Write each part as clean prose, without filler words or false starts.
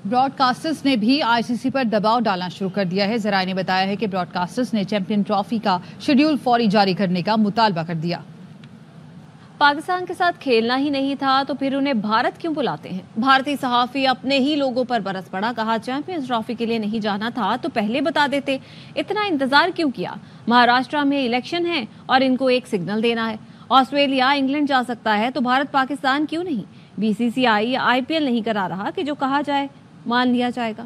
Broad casters نے بھی آئی سی سی پر دباؤ ڈالنا شروع کر دیا ہے. ذرائع نے بتایا ہے کہ براڈ کاسٹرز نے چیمپئن ٹرافی کا شیڈول فوری جاری کرنے کا مطالبہ کر دیا. پاکستان کے ساتھ کھیلنا ہی نہیں تھا تو پھر انہیں بھارت کیوں بلاتے ہیں؟ بھارتی صحافی اپنے ہی لوگوں پر برس پڑا. کہا چیمپئنز ٹرافی کے لیے نہیں جانا تھا تو پہلے بتا دیتے. اتنا انتظار کیوں کیا؟ مہاراشٹرا میں الیکشن ہے اور ان کو ایک سگنل دینا ہے. آسٹریلیا انگلینڈ جا سکتا ہے تو بھارت پاکستان کیوں نہیں؟ بی سی سی آئی آئی پی ایل نہیں کرا رہا کہ جو کہا جائے مان لیا جائے گا.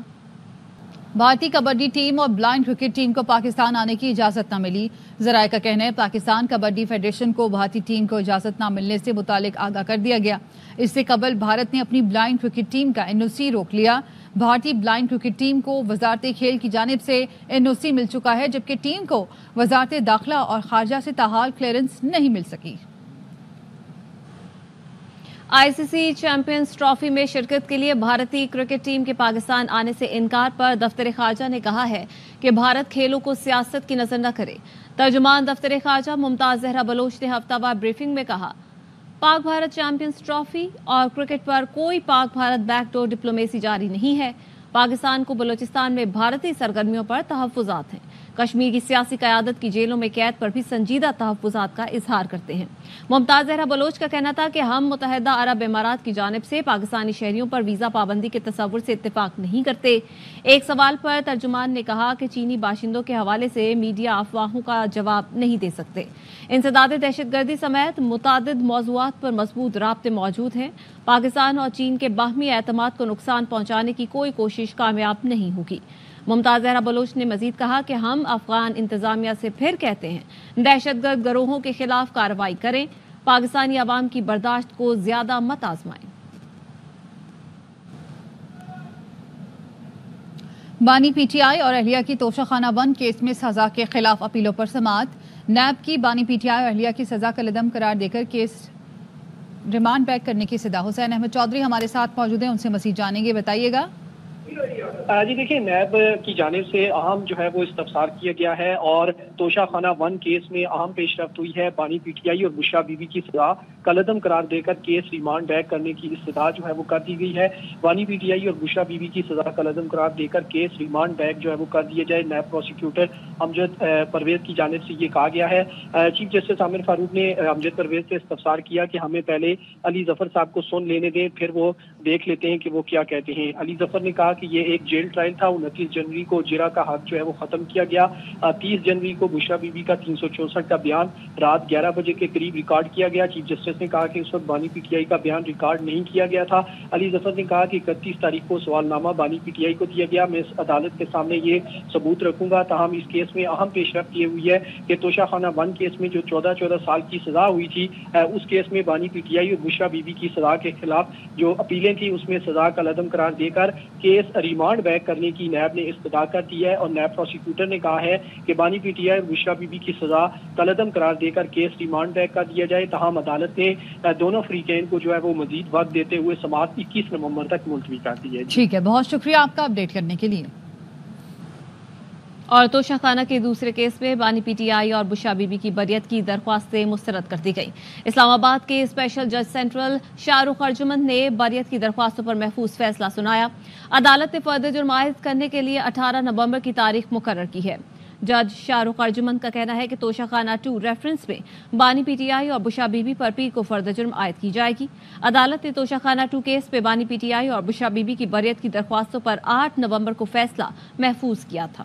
بھارتی کبڈی ٹیم اور بلائنڈ کرکٹ ٹیم کو پاکستان آنے کی اجازت نہ ملی. ذرائع کا کہنا ہے پاکستان کبڈی فیڈریشن کو بھارتی ٹیم کو اجازت نہ ملنے سے متعلق آگاہ کر دیا گیا. اس سے قبل بھارت نے اپنی بلائنڈ کرکٹ ٹیم کا این او سی روک لیا. بھارتی بلائنڈ کرکٹ ٹیم کو وزارت کھیل کی جانب سے این او سی مل چکا ہے جبکہ ٹیم کو وزارت داخلہ اور خارجہ سے تاحال کلیئرنس نہیں مل سکی. آئی سی سی چیمپئنز ٹرافی میں شرکت کے لیے بھارتی کرکٹ ٹیم کے پاکستان آنے سے انکار پر دفتر خارجہ نے کہا ہے کہ بھارت کھیلوں کو سیاست کی نظر نہ کرے. ترجمان دفتر خارجہ ممتاز زہرا بلوچ نے ہفتہ وار بریفنگ میں کہا پاک بھارت چیمپئنز ٹرافی اور کرکٹ پر کوئی پاک بھارت بیک ڈور ڈپلومیسی جاری نہیں ہے. پاکستان کو بلوچستان میں بھارتی سرگرمیوں پر تحفظات ہیں. کشمیر کی سیاسی قیادت کی جیلوں میں قید پر بھی سنجیدہ تحفظات کا اظہار کرتے ہیں. ممتاز زہرا بلوچ کا کہنا تھا کہ ہم متحدہ عرب امارات کی جانب سے پاکستانی شہریوں پر ویزا پابندی کے تصور سے اتفاق نہیں کرتے. ایک سوال پر ترجمان نے کہا کہ چینی باشندوں کے حوالے سے میڈیا افواہوں کا جواب نہیں دے سکتے. انسداد دہشت گردی سمیت متعدد موضوعات پر مضبوط رابطے موجود ہیں. پاکستان اور چین کے باہمی اعتماد کو نقصان پہنچانے کی کوئی کوشش کامیاب نہیں ہوگی. ممتاز زہرا بلوچ نے مزید کہا کہ ہم افغان انتظامیہ سے پھر کہتے ہیں دہشت گرد گروہوں کے خلاف کارروائی کریں. پاکستانی عوام کی برداشت کو زیادہ مت آزمائیں. بانی پی ٹی آئی اور اہلیہ کی توشہ خانہ بند کیس میں سزا کے خلاف اپیلوں پر سماعت. نیب کی بانی پی ٹی آئی اور اہلیہ کی سزا کا عدم قرار دے کر کیس ریمانڈ بیک کرنے کی صدا. حسین احمد چودھری ہمارے ساتھ موجود ہیں، ان سے مزید جانیں گے. بتائیے گا. جی دیکھیں، نیب کی جانب سے اہم جو ہے وہ استفسار کیا گیا ہے اور توشہ خانہ 1 کیس میں اہم پیش رفت ہوئی ہے. بانی پی ٹی آئی اور بشرا بی بی کی سزا کالعدم قرار دے کر کیس ریمانڈ بیک کرنے کی استدعا جو ہے وہ کر دی گئی ہے. بانی پی ٹی آئی اور بشرا بی بی کی سزا کالعدم قرار دے کر کیس ریمانڈ بیک جو ہے وہ کر دیا جائے. نیب پروسیکیوٹر امجد پرویز کی جانب سے یہ کہا گیا ہے. چیف جسٹس عامر فاروق نے امجد پرویز سے استفسار کیا کہ ہمیں پہلے علی ظفر صاحب کو سن لینے دیں، پھر وہ دیکھ لیتے ہیں کہ وہ کیا کہتے ہیں. علی ظفر نے کہا کہ یہ ایک جیل ٹرائل تھا. 29 جنوری کو جرا کا حق جو ہے وہ ختم کیا گیا. 30 جنوری کو بشرا بی بی کا 364 کا بیان رات 11 بجے کے قریب ریکارڈ کیا گیا. چیف جسٹس نے کہا کہ اس وقت بانی پی ٹی آئی کا بیان ریکارڈ نہیں کیا گیا تھا. علی ظفر نے کہا کہ 31 تاریخ کو سوال نامہ بانی پی ٹی آئی کو دیا گیا. میں اس عدالت کے سامنے یہ ثبوت رکھوں گا. تاہم اس کیس میں اہم پیش رفت یہ ہوئی ہے کہ توشہ خانہ 1 کیس میں جو 14 سال کی سزا ہوئی تھی، اس کیس میں بانی پی ٹی آئی اور بشرا بی بی کی سزا کے خلاف جو اپیلیں تھیں اس میں سزا کا عدم قرار دے کر کیس ریمانڈ بیک کرنے کی نیب نے استدعا کر دی ہے. اور نیب پروسیکیوٹر نے کہا ہے کہ بانی پی ٹی آئی اور بشرا بی بی کی سزا کالعدم قرار دے کر کیس ریمانڈ بیک کر دیا جائے. تاہم عدالت نے دونوں فریقین کو جو ہے وہ مزید وقت دیتے ہوئے سماعت 21 نومبر تک ملتوی کر دی ہے. ٹھیک ہے، بہت شکریہ آپ کا اپڈیٹ کرنے کے لیے. اور توشہ خانہ کے دوسرے کیس میں بانی پی ٹی آئی اور بشرا بی بی کی بریت کی درخواستیں مسترد کر دی گئی. اسلام آباد کے اسپیشل جج سینٹرل شاہ رخ ارجمند نے بریت کی درخواستوں پر محفوظ فیصلہ سنایا. عدالت نے فرد جرم عائد کرنے کے لیے 18 نومبر کی تاریخ مقرر کی ہے. جج شاہ رخ ارجمند کا کہنا ہے کہ توشہ خانہ 2 ریفرنس میں بانی پی ٹی آئی اور بشرا بی بی پر پیر کو فرد جرم عائد کی جائے گی. عدالت نے توشہ خانہ 2 کیس پہ بانی پی ٹی آئی اور بشرا بی بی کی بریت کی درخواستوں پر 8 نومبر کو فیصلہ محفوظ کیا تھا.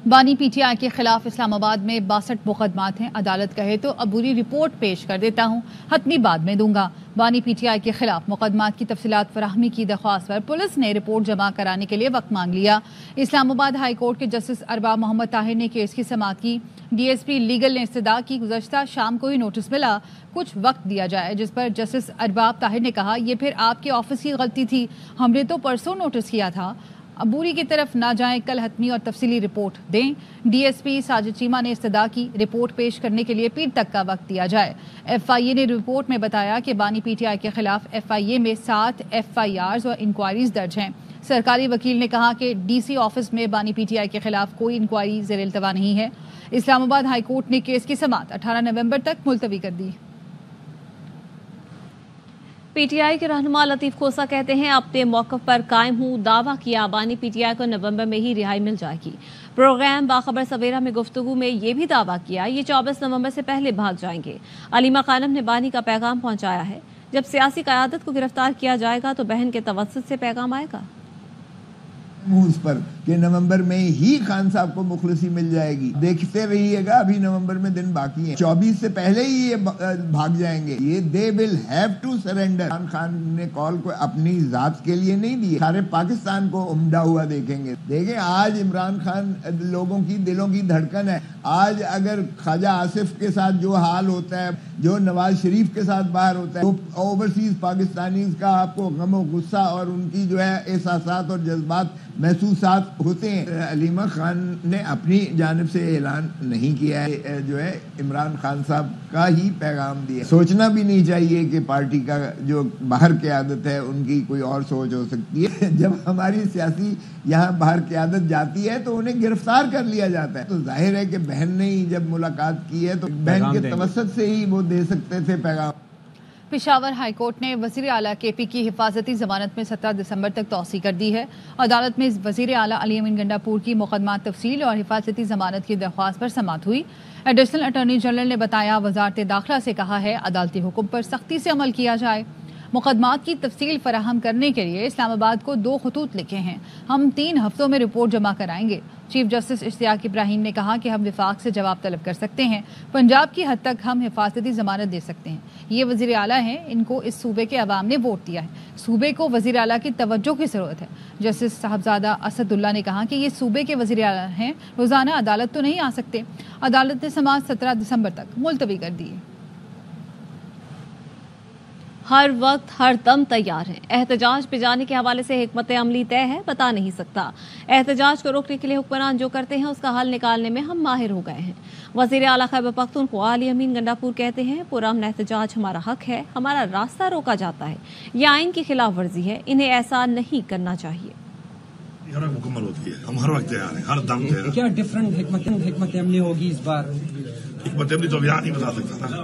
بانی پی ٹی آئی کے خلاف اسلام آباد میں 62 مقدمات ہیں. عدالت کہے تو عبوری رپورٹ پیش کر دیتا ہوں، حتمی بعد میں دوں گا. بانی پی ٹی آئی کے خلاف مقدمات کی تفصیلات فراہمی کی درخواست پر پولیس نے رپورٹ جمع کرانے کے لیے وقت مانگ لیا. اسلام آباد ہائی کورٹ کے جسٹس ارباب محمد طاہر نے کیس کی سماعت کی. ڈی ایس پی لیگل نے استدعا کی گزشتہ شام کو ہی نوٹس ملا، کچھ وقت دیا جائے، جس پر جسٹس ارباب طاہر نے کہا یہ پھر آپ کے آفس کی غلطی تھی، ہم نے تو پرسوں نوٹس کیا تھا. عبوری کی طرف نہ جائیں، کل حتمی اور تفصیلی رپورٹ دیں. D S P Sajid Cheema نے استدعا کی رپورٹ پیش کرنے کے لیے پیر تک کا وقت دیا جائے. ایف آئی اے نے رپورٹ میں بتایا کہ بانی پی ٹی آئی کے خلاف ایف آئی اے میں 7 ایف آئی آرز اور انکوائریز درج ہیں. سرکاری وکیل نے کہا کہ ڈی سی آفس میں بانی پی ٹی آئی کے خلاف کوئی انکوائری زیر التوا نہیں ہے. اسلام آباد ہائی کورٹ نے کیس کی سماعت 18 نومبر تک ملتوی کر دی. PTI کے رہنما لطیف کھوسہ کہتے ہیں اپنے موقف پر قائم ہوں، دعویٰ کیا بانی PTI کو نومبر میں ہی رہائی مل جائے گی۔ پروگرام باخبر سویرا میں گفتگو میں یہ بھی دعویٰ کیا یہ 24 نومبر سے پہلے بھاگ جائیں گے۔ علیمہ خانم نے بانی کا پیغام پہنچایا ہے، جب سیاسی قیادت کو گرفتار کیا جائے گا تو بہن کے توسط سے پیغام آئے گا اس پر کہ نومبر میں ہی خان صاحب کو مخلصی مل جائے گی۔ دیکھتے رہیے گا، ابھی نومبر میں دن باقی ہیں، 24 سے پہلے ہی یہ بھاگ جائیں گے۔ یہ they will have to surrender۔ Imran Khan نے کال کو اپنی ذات کے لیے نہیں دی، سارے پاکستان کو عمدہ ہوا دیکھیں گے۔ دیکھیں آج عمران خان لوگوں کی دلوں کی دھڑکن ہے۔ آج اگر خواجہ آصف کے ساتھ جو حال ہوتا ہے، جو نواز شریف کے ساتھ باہر ہوتا ہے، تو اوورسیز پاکستانیز کا آپ کو غم و غصہ اور ان کی جو ہے احساسات اور جذبات محسوسات ہوتے ہیں۔ علیمہ خان نے اپنی جانب سے اعلان نہیں کیا ہے، جو ہے عمران خان صاحب کا ہی پیغام دیا۔ سوچنا بھی نہیں چاہیے کہ پارٹی کا جو باہر قیادت ہے ان کی کوئی اور سوچ ہو سکتی ہے۔ جب ہماری سیاسی یہاں باہر قیادت جاتی ہے تو انہیں گرفتار کر لیا جاتا ہے۔ تو ظاہر ہے کہ بہن نے ہی جب ملاقات کی ہے تو بہن کے توسط سے ہی وہ دے سکتے تھے پیغام۔ پشاور ہائی کورٹ نے وزیر اعلیٰ KP کی حفاظتی ضمانت میں 17 دسمبر تک توسیع کر دی ہے۔ عدالت میں وزیر اعلیٰ علی امین گنڈاپور کی مقدمات تفصیل اور حفاظتی ضمانت کی درخواست پر سماعت ہوئی۔ ایڈیشنل اٹارنی جنرل نے بتایا وزارت داخلہ سے کہا ہے عدالتی حکم پر سختی سے عمل کیا جائے۔ مقدمات کی تفصیل فراہم کرنے کے لیے اسلام آباد کو 2 خطوط لکھے ہیں، ہم 3 ہفتوں میں رپورٹ جمع کرائیں گے۔ چیف جسٹس اشتیاق ابراہیم نے کہا کہ ہم وفاق سے جواب طلب کر سکتے ہیں، پنجاب کی حد تک ہم حفاظتی ضمانت دے سکتے ہیں۔ یہ وزیر اعلیٰ ہیں، ان کو اس صوبے کے عوام نے ووٹ دیا ہے، صوبے کو وزیر اعلیٰ کی توجہ کی ضرورت ہے۔ جسٹس صاحبزادہ اسد اللہ نے کہا کہ یہ صوبے کے وزیر اعلیٰ ہیں، روزانہ عدالت تو نہیں آ سکتے۔ عدالت نے سماعت 17 دسمبر تک ملتوی کر دی ہے۔ ہر وقت ہر دم تیار ہیں، احتجاج پہ جانے کے حوالے سے حکمت عملی طے ہے، بتا نہیں سکتا۔ احتجاج کو روکنے کے لیے حکمران جو کرتے ہیں اس کا حل نکالنے میں ہم ماہر ہو گئے ہیں۔ وزیر اعلیٰ خیبر پختونخوا علی امین گنڈاپور کہتے ہیں پرامن احتجاج ہمارا حق ہے، ہمارا راستہ روکا جاتا ہے، یہ آئین کی خلاف ورزی ہے، انہیں ایسا نہیں کرنا چاہیے۔ مکمل ہوتی ہے، ہم ہر وقت تیار ہیں، ہر دم تیار ہیں۔ کیا ڈفرنٹ حکمت عملی ہوگی اس بار؟ حکمت عملی تو یہاں نہیں بتا سکتا تھا،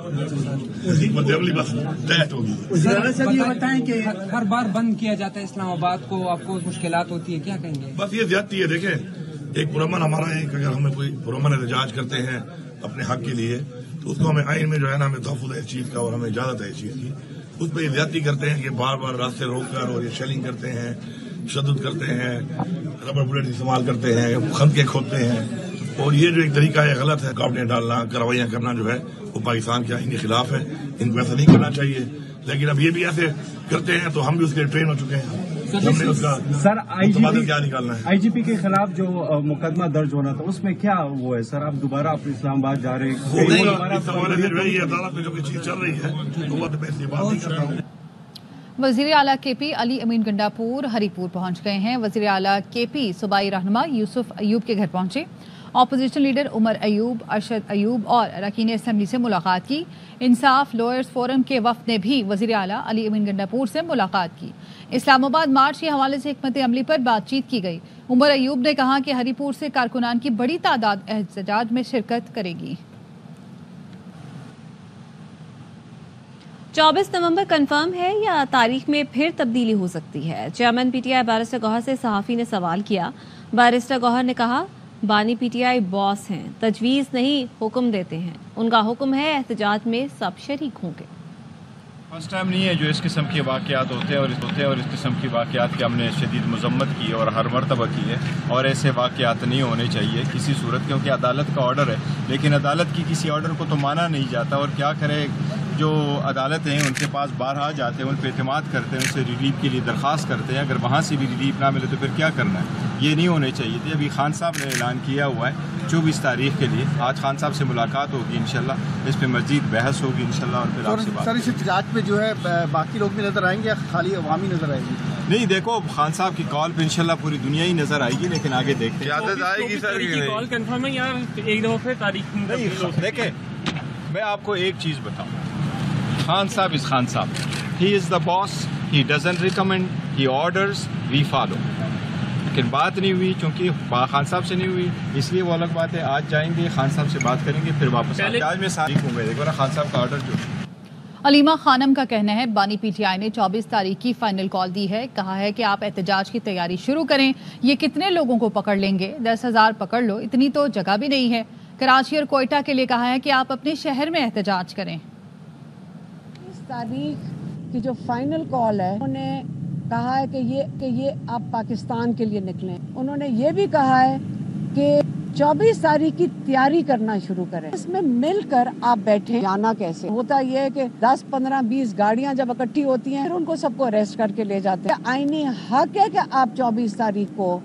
حکمت عملی بس طے ہوگی۔ سر یہ بتائیں کہ ہر بار بند کیا جاتا ہے اسلام آباد کو، آپ کو مشکلات ہوتی ہے، کیا کہیں گے؟ بس یہ زیادتی ہے، دیکھیں ایک پرامن ہمارا ایک اگر ہمیں کوئی پرامن احتجاج کرتے ہیں اپنے حق کے لیے تو اس کو ہمیں آئین میں جو ہے نا ہمیں تحفظ ہے اس چیز کا اور ہمیں اجازت ہے اس چیز کی۔ اس پہ یہ زیادتی کرتے ہیں کہ بار بار راستے روک کر اور یہ شیلنگ کرتے ہیں، تشدد کرتے ہیں، ربر بلیٹ استعمال کرتے ہیں، خندقیں کھودتے ہیں، اور یہ جو ایک طریقہ ہے غلط ہے، رکاوٹیں ڈالنا، کارروائیاں کرنا جو ہے وہ پاکستان کے آئین کے خلاف ہے، ان کو ایسا نہیں کرنا چاہیے۔ لیکن اب یہ بھی ایسے کرتے ہیں تو ہم بھی اس کے ٹرین ہو چکے ہیں، ہم نے اس کا سر کیا نکالنا ہے۔ IGP کے خلاف جو مقدمہ درج ہونا تھا اس میں کیا وہ ہے سر؟ آپ دوبارہ اپنے اسلام آباد جا رہے ہیں؟ عدالت میں جو چیز چل رہی ہے تو میں ایسی بات نہیں کرتا ہوں۔ وزیر اعلیٰ KP علی امین گنڈاپور ہری پور پہنچ گئے ہیں۔ وزیر اعلیٰ KP صوبائی رہنما یوسف ایوب کے گھر پہنچے، اپوزیشن لیڈر عمر ایوب، ارشد ایوب اور اراکین اسمبلی سے ملاقات کی۔ انصاف لائرز فورم کے وفد نے بھی وزیر اعلیٰ علی امین گنڈاپور سے ملاقات کی۔ اسلام آباد مارچ کے حوالے سے حکمت عملی پر بات چیت کی گئی۔ عمر ایوب نے کہا کہ ہری پور سے کارکنان کی بڑی تعداد احتجاج میں شرکت کرے گی۔ 24 نومبر کنفرم ہے یا تاریخ میں پھر تبدیلی ہو سکتی ہے؟ چیئرمین PTI بیرسٹر گوہر سے صحافی نے سوال کیا۔ بیرسٹر گوہر نے کہا بانی PTI باس ہیں، تجویز نہیں حکم دیتے ہیں، ان کا حکم ہے احتجاج میں سب شریک ہوں گے۔ فرسٹ ٹائم نہیں ہے جو اس قسم کے واقعات ہوتے ہیں اور اس قسم کی واقعات کی ہم نے شدید مذمت کی اور ہر مرتبہ کی ہے، اور ایسے واقعات نہیں ہونے چاہیے کسی صورت، کیونکہ عدالت کا آرڈر ہے، لیکن عدالت کی کسی آرڈر کو تو مانا نہیں جاتا، اور کیا کرے جو عدالت ہیں ان کے پاس بارہا جاتے ہیں، ان پہ اعتماد کرتے ہیں، ان سے ریلیف کے لیے درخواست کرتے ہیں، اگر وہاں سے بھی ریلیف نہ ملے تو پھر کیا کرنا ہے؟ یہ نہیں ہونے چاہیے تھے۔ ابھی خان صاحب نے اعلان کیا ہوا ہے 24 تاریخ کے لیے، آج خان صاحب سے ملاقات ہوگی انشاءاللہ، اس پہ مزید بحث ہوگی انشاءاللہ، اور پھر آپ سے بات۔ سر اس احتجاج پہ جو ہے باقی لوگ بھی نظر آئیں گے یا خالی عوامی نظر آئے گی؟ نہیں دیکھو خان صاحب کی کال پہ انشاءاللہ پوری دنیا ہی نظر آئے گی، لیکن آگے دیکھتے ہیں۔ کال کنفرم ہے یا ایک دفعہ پھر تاریخ؟ دیکھیں میں آپ کو ایک چیز بتاؤں، خان صاحب از خان صاحب، he is the boss, he doesn't recommend, he orders, we follow. لیکن بات نہیں ہوئی، چونکہ خان صاحب سے نہیں ہوئی، اس لیے وہ الگ بات ہے۔ آج جائیں گے خان صاحب سے بات کریں گے، پھر واپس آج میں ساری ہوں گے، دیکھو نا خان صاحب کا آرڈر جو علیمہ خانم کا کہنا ہے بانی پی ٹی آئی نے 24 تاریخ کی فائنل کال دی ہے. کہا ہے کہ آپ احتجاج کی تیاری شروع کریں. یہ کتنے لوگوں کو پکڑ لیں گے؟ 10,000 پکڑ لو، اتنی تو جگہ بھی نہیں ہے. کراچی اور کوئٹہ کے لیے کہا ہے کہ آپ اپنے شہر میں احتجاج کریں. 20 تاریخ کی جو فائنل کال ہے انہوں نے کہا ہے کہ یہ آپ پاکستان کے لیے نکلیں. انہوں نے یہ بھی کہا ہے کہ 24 تاریخ کی تیاری کرنا شروع کریں. اس میں مل کر آپ بیٹھیں. جانا کیسے ہوتا یہ ہے کہ 10 15 20 گاڑیاں جب اکٹھی ہوتی ہیں پھر ان کو سب کو اریسٹ کر کے لے جاتے ہیں. آئینی حق ہے کہ آپ 24 تاریخ کو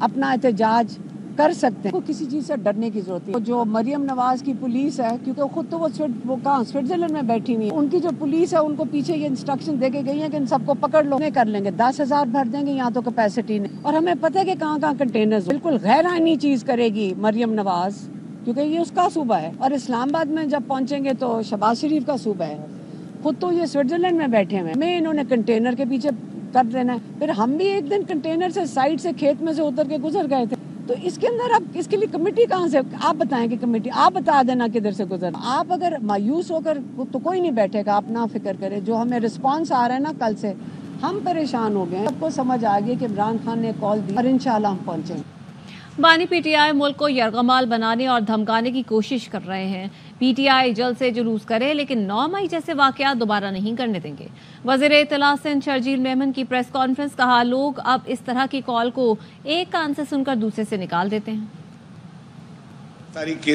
اپنا احتجاج کر سکتے ہیں. کسی چیز سے ڈرنے کی ضرورت ہے. جو مریم نواز کی پولیس ہے کیونکہ خود تو وہ کہاں سوئٹزرلینڈ میں بیٹھی ہوئی ہے، ان کی جو پولیس ہے ان کو پیچھے یہ انسٹرکشن دے کے گئی ہیں کہ ان سب کو پکڑ لو. کر لیں گے 10,000 بھر دیں گے، یہاں تو کیپیسٹی نہیں. اور ہمیں پتہ ہے کہ کہاں کہاں کنٹینرز. بالکل غیر آئینی چیز کرے گی مریم نواز کیونکہ یہ اس کا صوبہ ہے. اور اسلام آباد میں جب پہنچیں گے تو شہباز شریف کا صوبہ ہے. خود تو یہ سوئٹزرلینڈ میں بیٹھے ہوئے ہیں. انہوں نے کنٹینر کے پیچھے کر دینا ہے. پھر ہم بھی ایک دن کنٹینر سے سائڈ سے کھیت میں سے اتر کے گزر گئے تھے. تو اس کے اندر اب اس کے لیے کمیٹی کہاں سے؟ آپ بتائیں کہ کمیٹی آپ بتا دینا کدھر سے گزر. آپ اگر مایوس ہو کر تو کوئی نہیں بیٹھے گا. آپ نہ فکر کریں. جو ہمیں رسپانس آ رہا ہے نا کل سے ہم پریشان ہو گئے ہیں. سب کو سمجھ آ گئی کہ عمران خان نے کال دی اور انشاءاللہ ہم پہنچیں گے. بانی پی ٹی آئی ملک کو یرغمال بنانے اور دھمکانے کی کوشش کر رہے ہیں. پی ٹی آئی جلد سے جلوس کرے لیکن 9 مئی جیسے واقعات دوبارہ نہیں کرنے دیں گے. وزیر اطلاع سندھ شرجیل میمن کی پریس کانفرنس. کہا لوگ اب اس طرح کی کال کو ایک کان سے سن کر دوسرے سے نکال دیتے ہیں. تاریخ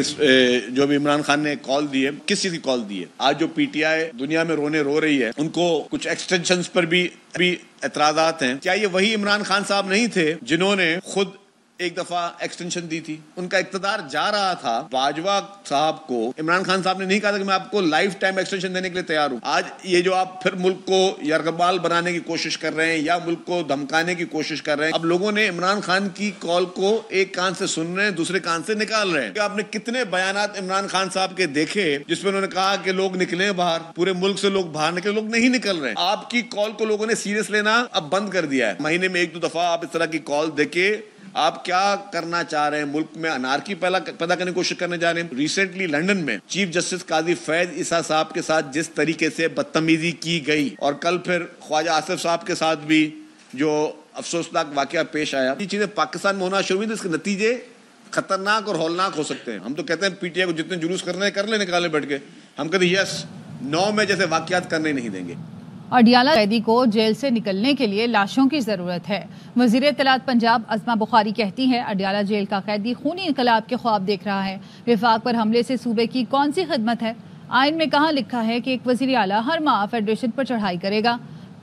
جو بھی عمران خان نے کال دی ہے، کس چیز کی کال دی ہے؟ آج جو پی ٹی آئی دنیا میں رو رہی ہے، ان کو کچھ ایکسٹینشنز پر بھی اعتراضات ہیں. کیا یہ وہی عمران خان صاحب نہیں تھے جنہوں نے خود ایک دفعہ ایکسٹینشن دی تھی؟ ان کا اقتدار جا رہا تھا. باجوہ صاحب کو عمران خان صاحب نے نہیں کہا تھا کہ میں آپ کو لائف ٹائم ایکسٹینشن دینے کے لیے تیار ہوں. آج یہ جو آپ پھر ملک کو یرغمال بنانے کی کوشش کر رہے ہیں یا ملک کو دھمکانے کی کوشش کر رہے ہیں. اب لوگوں نے عمران خان کی کال کو ایک کان سے سن رہے ہیں، دوسرے کان سے نکال رہے ہیں. کہ آپ نے کتنے بیانات عمران خان صاحب کے دیکھے جس میں انہوں نے کہا کہ لوگ نکلیں باہر، پورے ملک سے لوگ باہر نکلے. لوگ نہیں نکل رہے ہیں. آپ کی کال کو لوگوں نے سیریس لینا اب بند کر دیا ہے. مہینے میں 1-2 دفعہ آپ اس طرح کی کال دے کے آپ کیا کرنا چاہ رہے ہیں؟ ملک میں انارکی پیدا کرنے کی کوشش کرنے جا رہے ہیں. ریسنٹلی لنڈن میں چیف جسٹس قاضی فیض عیسیٰ صاحب کے ساتھ جس طریقے سے بدتمیزی کی گئی اور کل پھر خواجہ آصف صاحب کے ساتھ بھی جو افسوسناک واقعہ پیش آیا، یہ چیزیں پاکستان میں ہونا شروع ہوئی تو اس کے نتیجے خطرناک اور ہولناک ہو سکتے ہیں. ہم تو کہتے ہیں پی ٹی آئی کو جتنے جلوس کرنے کر لیں، نکالے بیٹھ کے. ہم کہتے ہیں یس 9 میں جیسے واقعات کرنے نہیں دیں گے. اڈیالہ قیدی کو جیل سے نکلنے کے لیے لاشوں کی ضرورت ہے. وزیر اطلاعات پنجاب عظمہ بخاری کہتی ہیں اڈیالہ جیل کا قیدی خونی انقلاب کے خواب دیکھ رہا ہے. وفاق پر حملے سے صوبے کی کون سی خدمت ہے؟ آئین میں کہاں لکھا ہے کہ ایک وزیر اعلیٰ ہر ماہ فیڈریشن پر چڑھائی کرے گا؟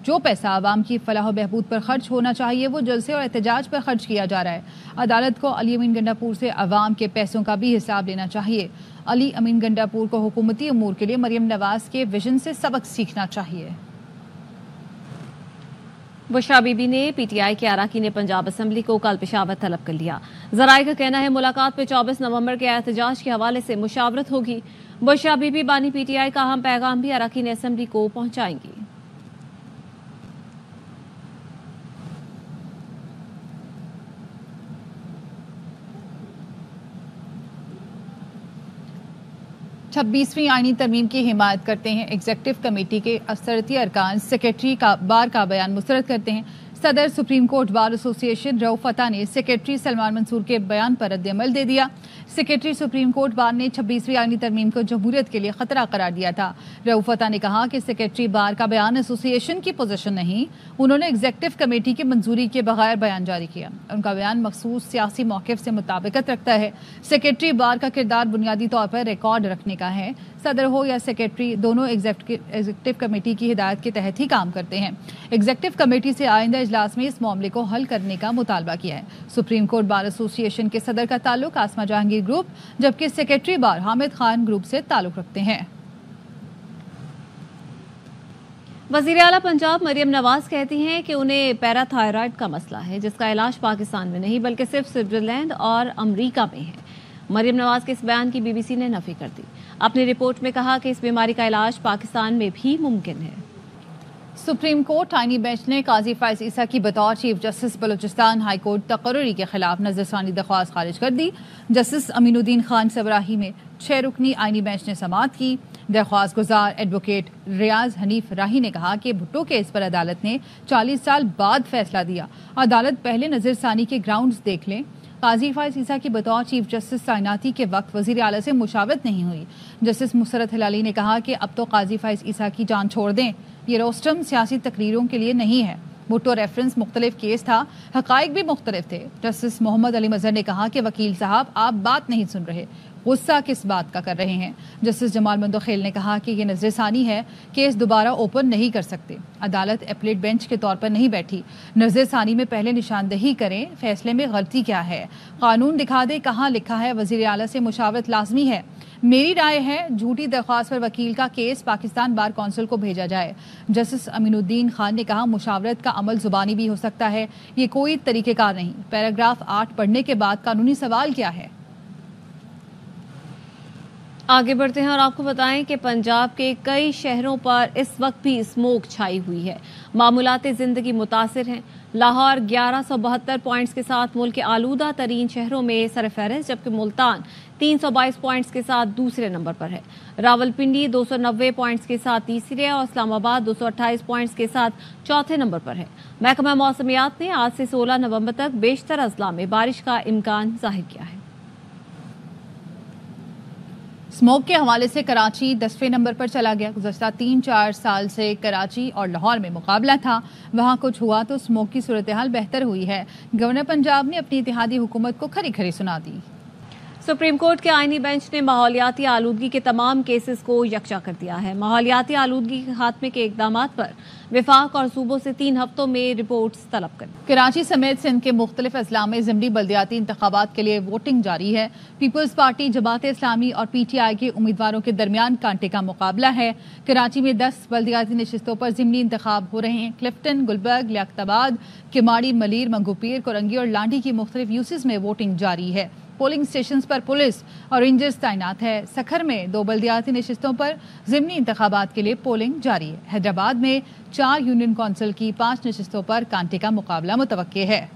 جو پیسہ عوام کی فلاح و بہبود پر خرچ ہونا چاہیے وہ جلسے اور احتجاج پر خرچ کیا جا رہا ہے. عدالت کو علی امین گنڈا پور سے عوام کے پیسوں کا بھی حساب لینا چاہیے. علی امین گنڈا پور کو حکومتی امور کے لیے مریم نواز کے ویژن سے سبق سیکھنا چاہیے. بشرا بی بی نے پی ٹی آئی کے اراکین پنجاب اسمبلی کو کل پشاور طلب کر لیا. ذرائع کا کہنا ہے ملاقات میں 24 نومبر کے احتجاج کے حوالے سے مشاورت ہوگی. بشرا بی بی بانی پی ٹی آئی کا اہم پیغام بھی اراکین اسمبلی کو پہنچائیں گی. چھبیسویں آئینی ترمیم کی حمایت کرتے ہیں. ایگزیکٹو کمیٹی کے اکثریتی ارکان سیکریٹری کا بار کا بیان مسترد کرتے ہیں. صدر سپریم کورٹ بار ایسوسی ایشن رؤف عطا نے سیکریٹری سلمان منصور کے بیان پر رد عمل دے دیا. سیکریٹری سپریم کورٹ بار نے 26ویں آئینی ترمیم کو جمہوریت کے لیے خطرہ قرار دیا تھا. رؤف عطا نے کہا کہ سیکریٹری بار کا بیان ایسوسی ایشن کی پوزیشن نہیں. انہوں نے ایگزیکٹو کمیٹی کی منظوری کے بغیر بیان جاری کیا. ان کا بیان مخصوص سیاسی موقف سے مطابقت رکھتا ہے. سیکریٹری بار کا کردار بنیادی طور پر ریکارڈ رکھنے کا ہے. صدر ہو یا سیکریٹری دونوں ایگزیکٹو کمیٹی کی ہدایت کے تحت ہی کام کرتے ہیں. ایگزیکٹو کمیٹی سے آئندہ اجلاس میں اس معاملے کو حل کرنے کا مطالبہ کیا ہے. سپریم کورٹ بار ایسوسی ایشن کے صدر کا تعلق آسما جہانگیر گروپ جبکہ سیکریٹری بار حامد خان گروپ سے تعلق رکھتے ہیں. وزیر اعلیٰ پنجاب مریم نواز کہتی ہیں کہ انہیں پیرا تھائرائڈ کا مسئلہ ہے جس کا علاج پاکستان میں نہیں بلکہ صرف سوئٹزرلینڈ اور امریکہ میں ہے. مریم نواز کے اس بیان کی بی بی سی نے نفی کر دی. اپنی رپورٹ میں کہا کہ اس بیماری کا علاج پاکستان میں بھی ممکن ہے. سپریم کورٹ آئینی بینچ نے قاضی فائز عیسیٰ کی بطور chief justice Balochistan high court تقرری کے خلاف نظر ثانی درخواست خارج کر دی. جسٹس امین الدین خان سبراہی میں 6 رکنی آئینی بینچ نے سماعت کی. درخواست گزار ایڈوکیٹ ریاض حنیف راہی نے کہا کہ بھٹو کیس پر عدالت نے 40 سال بعد فیصلہ دیا. عدالت پہلے نظر ثانی کے گراؤنڈز دیکھ لیں. قاضی فائز عیسیٰ کی بطور چیف جسٹس تعیناتی کے وقت وزیر اعلیٰ سے مشاورت نہیں ہوئی. جسٹس مسرت ہلالی نے کہا کہ اب تو قاضی فائز عیسیٰ کی جان چھوڑ دیں. یہ روسٹم سیاسی تقریروں کے لیے نہیں ہے. بھٹو ریفرنس مختلف کیس تھا, حقائق بھی مختلف تھے. جسٹس محمد علی مظہر نے کہا کہ وکیل صاحب آپ بات نہیں سن رہے, غصہ کس بات کا کر رہے ہیں. جسٹس جمال مندوخیل نے کہا کہ یہ نظر ثانی ہے, کیس دوبارہ اوپن نہیں کر سکتے. عدالت اپلیٹ بینچ کے طور پر نہیں بیٹھی. نظر ثانی میں پہلے نشاندہی کریں فیصلے میں غلطی کیا ہے. قانون دکھا دے کہاں لکھا ہے وزیر اعلیٰ سے مشاورت لازمی ہے. میری رائے ہے جھوٹی درخواست پر وکیل کا کیس پاکستان بار کونسل کو بھیجا جائے. جسٹس امین الدین خان نے کہا مشاورت کا عمل زبانی بھی ہو سکتا ہے, یہ کوئی طریقہ کار نہیں. پیراگراف 8 پڑھنے کے بعد قانونی سوال کیا ہے. آگے بڑھتے ہیں اور آپ کو بتائیں کہ پنجاب کے کئی شہروں پر اس وقت بھی اسموک چھائی ہوئی ہے. معمولات زندگی متاثر ہیں. لاہور 1172 پوائنٹس کے ساتھ ملک کے آلودہ ترین شہروں میں سرفہرست, جبکہ ملتان 322 پوائنٹس کے ساتھ دوسرے نمبر پر ہے. راولپنڈی 290 پوائنٹس کے ساتھ تیسرے اور اسلام آباد 228 پوائنٹس کے ساتھ چوتھے نمبر پر ہے. محکمہ موسمیات نے آج سے 16 نومبر تک بیشتر اضلاع میں بارش کا امکان ظاہر کیا ہے. اسموک کے حوالے سے کراچی 10ویں نمبر پر چلا گیا. گزشتہ 3-4 سال سے کراچی اور لاہور میں مقابلہ تھا, وہاں کچھ ہوا تو اسموک کی صورتحال بہتر ہوئی ہے. گورنر پنجاب نے اپنی اتحادی حکومت کو کھری کھری سنا دی. سپریم کورٹ کے آئینی بینچ نے ماحولیاتی آلودگی کے تمام کیسز کو یکجا کر دیا ہے. ماحولیاتی آلودگی کے خاتمے کے اقدامات پر وفاق اور صوبوں سے 3 ہفتوں میں رپورٹس طلب کر. کراچی سمیت سندھ کے مختلف اضلاع میں ضمنی بلدیاتی انتخابات کے لیے ووٹنگ جاری ہے. پیپلز پارٹی, جماعت اسلامی اور پی ٹی آئی کے امیدواروں کے درمیان کانٹے کا مقابلہ ہے. کراچی میں 10 بلدیاتی نشستوں پر ضمنی انتخاب ہو رہے ہیں. کلفٹن, گلبرگ, لیاقت آباد, کماڑی, ملیر, منگوپیر, کورنگی اور لانڈی کی مختلف یوسز میں ووٹنگ جاری ہے. پولنگ اسٹیشنز پر پولیس اور رینجرز تعینات ہے. سکھر میں 2 بلدیاتی نشستوں پر ضمنی انتخابات کے لیے پولنگ جاری ہے. حیدرآباد میں 4 یونین کونسل کی 5 نشستوں پر کانٹے کا مقابلہ متوقع ہے.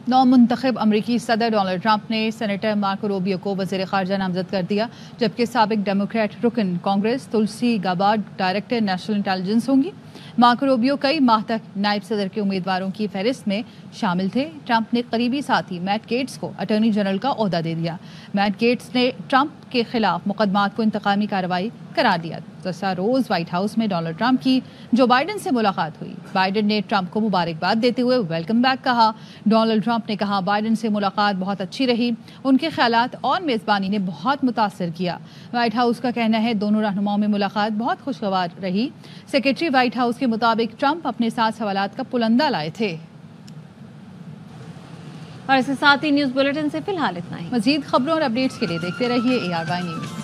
نو منتخب امریکی صدر ڈونلڈ ٹرمپ نے سینیٹر مارکو روبیو کو وزیر خارجہ نامزد کر دیا, جبکہ سابق ڈیموکریٹ رکن کانگریس تلسی گابارڈ ڈائریکٹر نیشنل انٹیلیجنس ہوں گی. مارکو روبیو کئی ماہ تک نائب صدر کے امیدواروں کی فہرست میں شامل تھے. ٹرمپ نے قریبی ساتھی میٹ گیٹس کو اٹارنی جنرل کا عہدہ دے دیا. میٹ گیٹس نے ٹرمپ کے خلاف مقدمات کو انتقامی کارروائی قرار دیا. گزشتہ روز وائٹ ہاؤس میں ڈونلڈ ٹرمپ کی جو بائیڈن سے ملاقات ہوئی. بائیڈن نے ٹرمپ کو مبارکباد دیتے ہوئے ویلکم بیک کہا. ڈونلڈ ٹرمپ نے کہا بائیڈن سے ملاقات بہت اچھی رہی, ان کے خیالات اور میزبانی نے بہت متاثر کیا. وائٹ ہاؤس کا کہنا ہے دونوں رہنماؤں میں ملاقات بہت خوشگوار رہی. سیکرٹری وائٹ ہاؤس کے مطابق ٹرمپ اپنے ساتھ سوالات کا پلندہ لائے تھے. اور اس کے ساتھ ہی نیوز بلیٹن سے فی الحال اتنا ہی. مزید خبروں اور اپڈیٹس کے لیے دیکھتے رہیے ARY نیوز.